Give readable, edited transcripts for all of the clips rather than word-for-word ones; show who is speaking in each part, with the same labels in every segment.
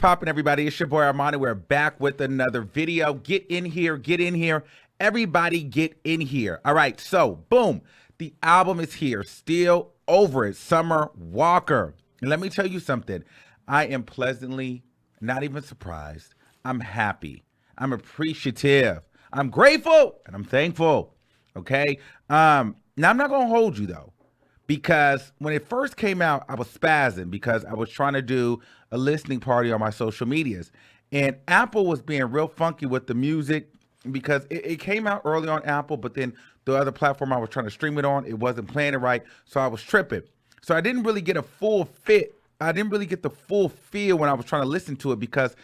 Speaker 1: poppin', everybody? It's your boy Armon. We're back with another video. Get in here, get in here. Everybody get in here. All right, so boom. The album is here. Still over it. Summer Walker. And let me tell you something. I am pleasantly not even surprised. I'm happy. I'm appreciative. I'm grateful and I'm thankful. Okay. Now I'm not gonna hold you though, because when it first came out, I was spazzing because I was trying to do a listening party on my social medias, and Apple was being real funky with the music because it came out early on Apple, but then the other platform I was trying to stream it on, it wasn't playing it right, so I was tripping. So I didn't really get a full fit. I didn't really get the full feel when I was trying to listen to it because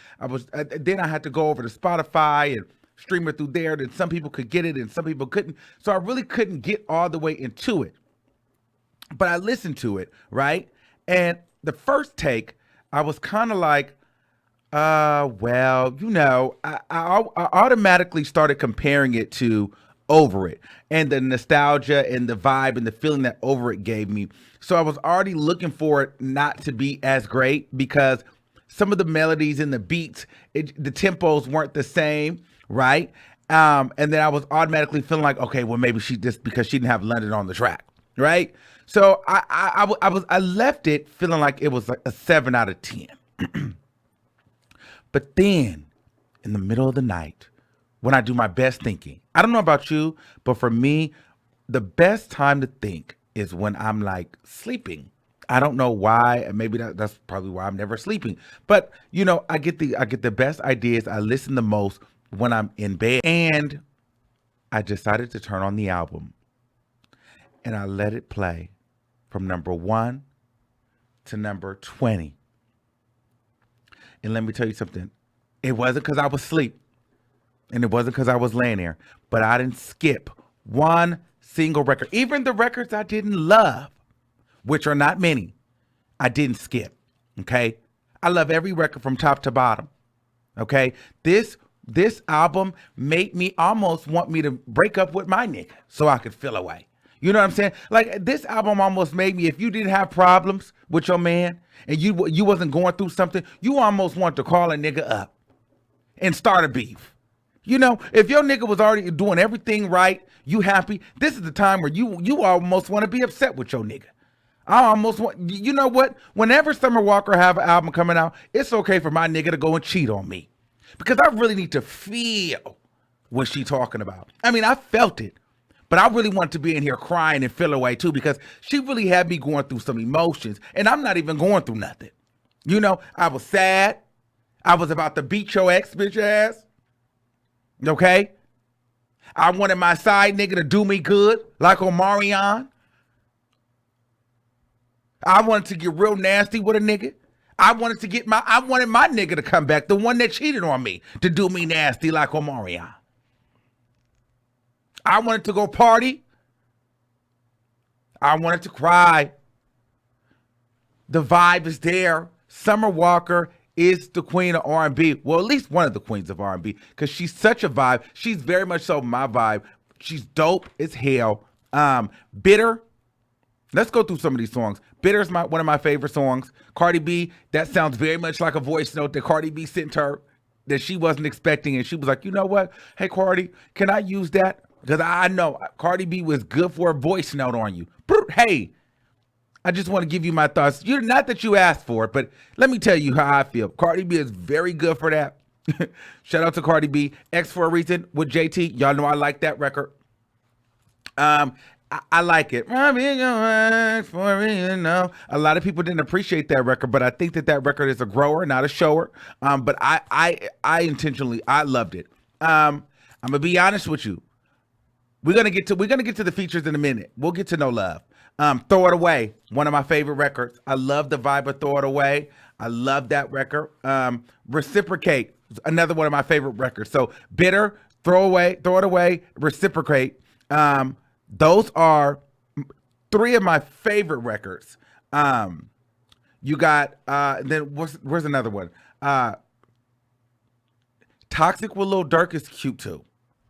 Speaker 1: then I had to go over to Spotify and stream it through there. Then some people could get it and some people couldn't. So I really couldn't get all the way into it. But I listened to it, right? And the first take, I was kind of like, well, you know, I automatically started comparing it to Over It and the nostalgia and the vibe and the feeling that Over It gave me. So I was already looking for it not to be as great because some of the melodies and the beats, the tempos weren't the same, right? And then I was automatically feeling like, okay, well, maybe she just because she didn't have London on the track, right? So I left it feeling like it was like a 7 out of 10. But then in the middle of the night, when I do my best thinking, I don't know about you, but for me, the best time to think is when I'm like sleeping. I don't know why, and maybe that's probably why I'm never sleeping. But you know, I get the best ideas. I listen the most when I'm in bed, and I decided to turn on the album, and I let it play from number 1 to number 20. And let me tell you something. It wasn't because I was asleep, and it wasn't because I was laying there, but I didn't skip one single record. Even the records I didn't love, which are not many, I didn't skip, okay? I love every record from top to bottom, okay? This album made me almost want me to break up with my nigga so I could feel away. You know what I'm saying? Like, this album almost made me, if you didn't have problems with your man and you wasn't going through something, you almost want to call a nigga up and start a beef. You know, if your nigga was already doing everything right, you happy, this is the time where you almost want to be upset with your nigga. I almost want, you know what? Whenever Summer Walker have an album coming out, it's okay for my nigga to go and cheat on me. Because I really need to feel what she talking about. I mean, I felt it. But I really want to be in here crying and feel away too, because she really had me going through some emotions, and I'm not even going through nothing. You know, I was sad. I was about to beat your ex bitch ass. Okay? I wanted my side nigga to do me good, like Omarion. I wanted to get real nasty with a nigga. I wanted my nigga to come back, the one that cheated on me, to do me nasty like Omarion. I wanted to go party. I wanted to cry. The vibe is there. Summer Walker is the queen of R&B. Well, at least one of the queens of R&B, because she's such a vibe. She's very much so my vibe. She's dope as hell. Bitter. Let's go through some of these songs. Bitter is one of my favorite songs. Cardi B, that sounds very much like a voice note that Cardi B sent her that she wasn't expecting. And she was like, you know what? Hey, Cardi, can I use that? Because I know Cardi B was good for a voice note on you. Hey, I just want to give you my thoughts. Not that you asked for it, but let me tell you how I feel. Cardi B is very good for that. Shout out to Cardi B. X for a Reason with JT. Y'all know I like that record. I like it. X for a reason. No. A lot of people didn't appreciate that record, but I think that record is a grower, not a shower. But I intentionally loved it. I'm gonna be honest with you. We're gonna get to the features in a minute. We'll get to No Love. Throw It Away, one of my favorite records. I love the vibe of Throw It Away. I love that record. Reciprocate, another one of my favorite records. So Bitter, Throw It Away, Reciprocate. Those are 3 of my favorite records. You got then where's another one? Toxic with Lil Durk is cute too.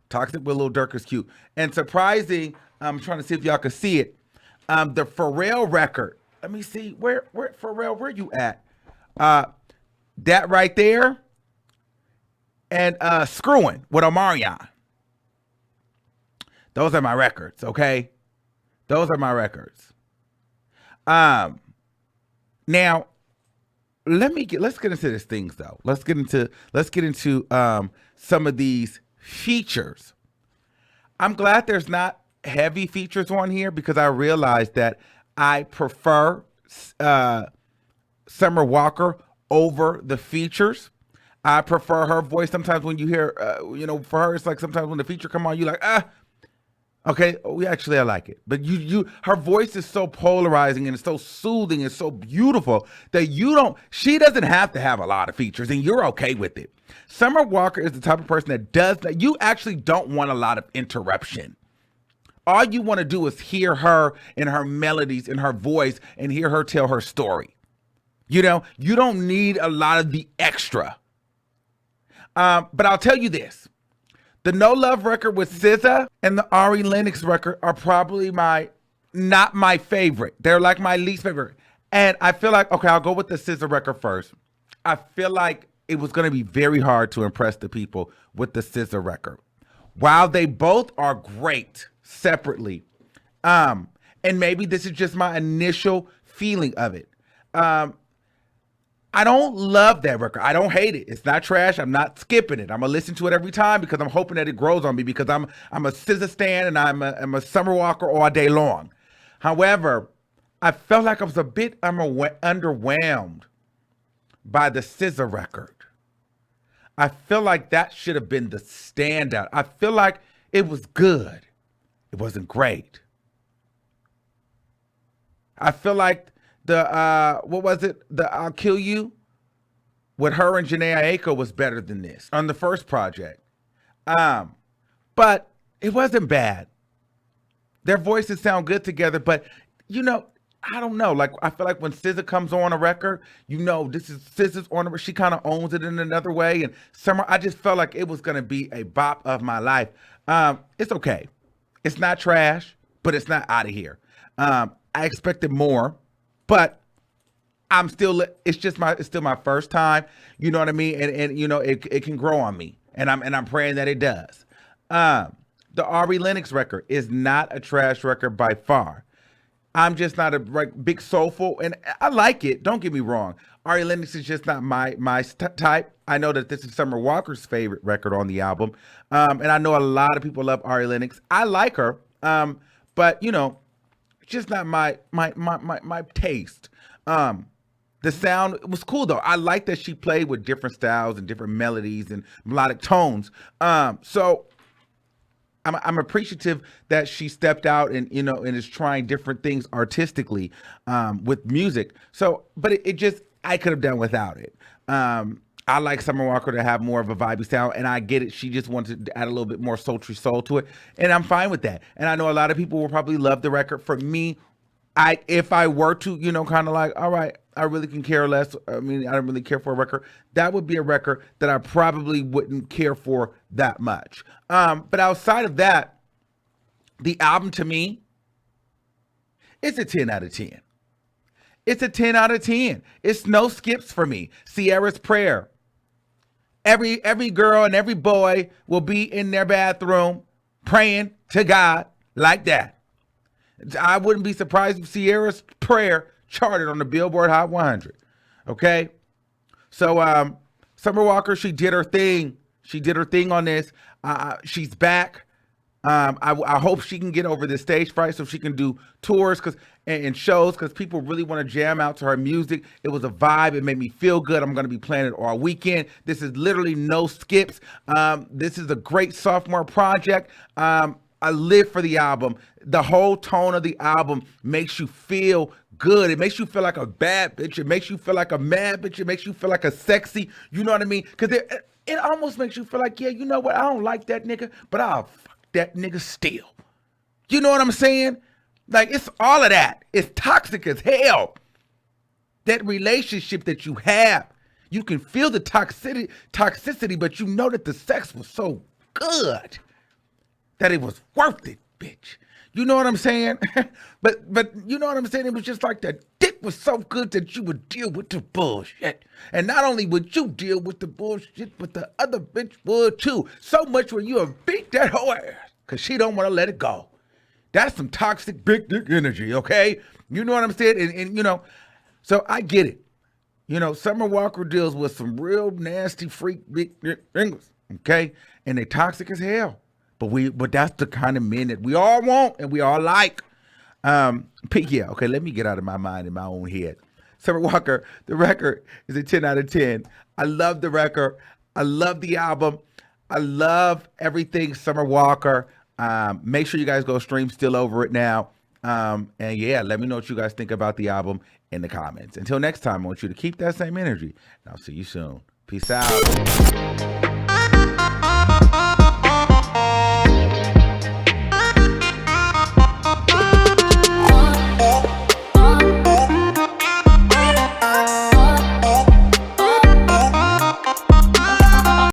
Speaker 1: Toxic with Lil Durk is cute. And surprising, I'm trying to see if y'all can see it. The Pharrell record. Let me see. Where Pharrell, where you at? That right there, and Screwing with Omarion. Those are my records, okay? Those are my records. Now let's get into these things though. Let's get into some of these features. I'm glad there's not heavy features on here because I realized that I prefer Summer Walker over the features. I prefer her voice. Sometimes when you hear, for her, it's like sometimes when the feature come on, you like, okay, I like it. But her voice is so polarizing and it's so soothing and so beautiful that she doesn't have to have a lot of features and you're okay with it. Summer Walker is the type of person that you actually don't want a lot of interruption. All you want to do is hear her and her melodies and her voice and hear her tell her story. You don't need a lot of the extra. But I'll tell you this. The No Love record with SZA and the Ari Lennox record are probably not my favorite. They're like my least favorite. And I feel like, okay, I'll go with the SZA record first. I feel like it was going to be very hard to impress the people with the SZA record. While they both are great separately, and maybe this is just my initial feeling of it. I don't love that record. I don't hate it. It's not trash. I'm not skipping it. I'm gonna listen to it every time because I'm hoping that it grows on me because I'm a SZA stan and I'm a Summer Walker all day long. However, I felt like I was a bit underwhelmed by the SZA record. I feel like that should have been the standout. I feel like it was good. It wasn't great. I feel like the what was it? The I'll Kill You with her and Janae Aiko was better than this on the first project. But it wasn't bad. Their voices sound good together, but I don't know. Like I feel like when SZA comes on a record, this is SZA's on it. She kind of owns it in another way. And Summer, I just felt like it was gonna be a bop of my life. It's okay. It's not trash, but it's not out of here. I expected more. But it's still my first time, you know what I mean? And it can grow on me. And I'm praying that it does. The Ari Lennox record is not a trash record by far. I'm just not a big soulful, and I like it. Don't get me wrong. Ari Lennox is just not my type. I know that this is Summer Walker's favorite record on the album. And I know a lot of people love Ari Lennox. I like her. But just not my taste. The sound was cool though. I like that she played with different styles and different melodies and melodic tones. So I'm appreciative that she stepped out and and is trying different things artistically with music. So, but I could have done without it. I like Summer Walker to have more of a vibey sound, and I get it. She just wanted to add a little bit more sultry soul to it, and I'm fine with that. And I know a lot of people will probably love the record. For me, if I were to, kind of like, all right, I really can care less. I mean, I don't really care for a record. That would be a record that I probably wouldn't care for that much. But outside of that, the album to me, it's a 10 out of 10. It's a 10 out of 10. It's no skips for me. Sierra's Prayer. Every girl and every boy will be in their bathroom praying to God like that. I wouldn't be surprised if Sierra's Prayer charted on the Billboard Hot 100. Okay? So Summer Walker, she did her thing. She did her thing on this. She's back. I hope she can get over this stage fright so she can do tours and shows because people really want to jam out to her music. It was a vibe. It made me feel good. I'm going to be playing it all weekend. This is literally no skips. This is a great sophomore project. I live for the album. The whole tone of the album makes you feel good. It makes you feel like a bad bitch. It makes you feel like a mad bitch. It makes you feel like a sexy, you know what I mean? Because it almost makes you feel like, yeah, you know what? I don't like that nigga, but I'll fuck that nigga still. You know what I'm saying? Like, it's all of that. It's toxic as hell. That relationship that you have, you can feel the toxicity, but you know that the sex was so good that it was worth it, bitch. You know what I'm saying? but you know what I'm saying? It was just like the dick dick was so good that you would deal with the bullshit. And not only would you deal with the bullshit, but the other bitch would too. So much where you would beat that whole ass because she don't want to let it go. That's some toxic big dick energy, okay? You know what I'm saying? And you know, so I get it. You know, Summer Walker deals with some real nasty freak big dick fingers, okay? And they toxic as hell. But that's the kind of men that we all want and we all like. Yeah, okay, let me get out of my mind in my own head. Summer Walker, the record is a 10 out of 10. I love the record. I love the album. I love everything Summer Walker. Make sure you guys go stream Still Over It now. And yeah, let me know what you guys think about the album in the comments. Until next time, I want you to keep that same energy. And I'll see you soon. Peace out.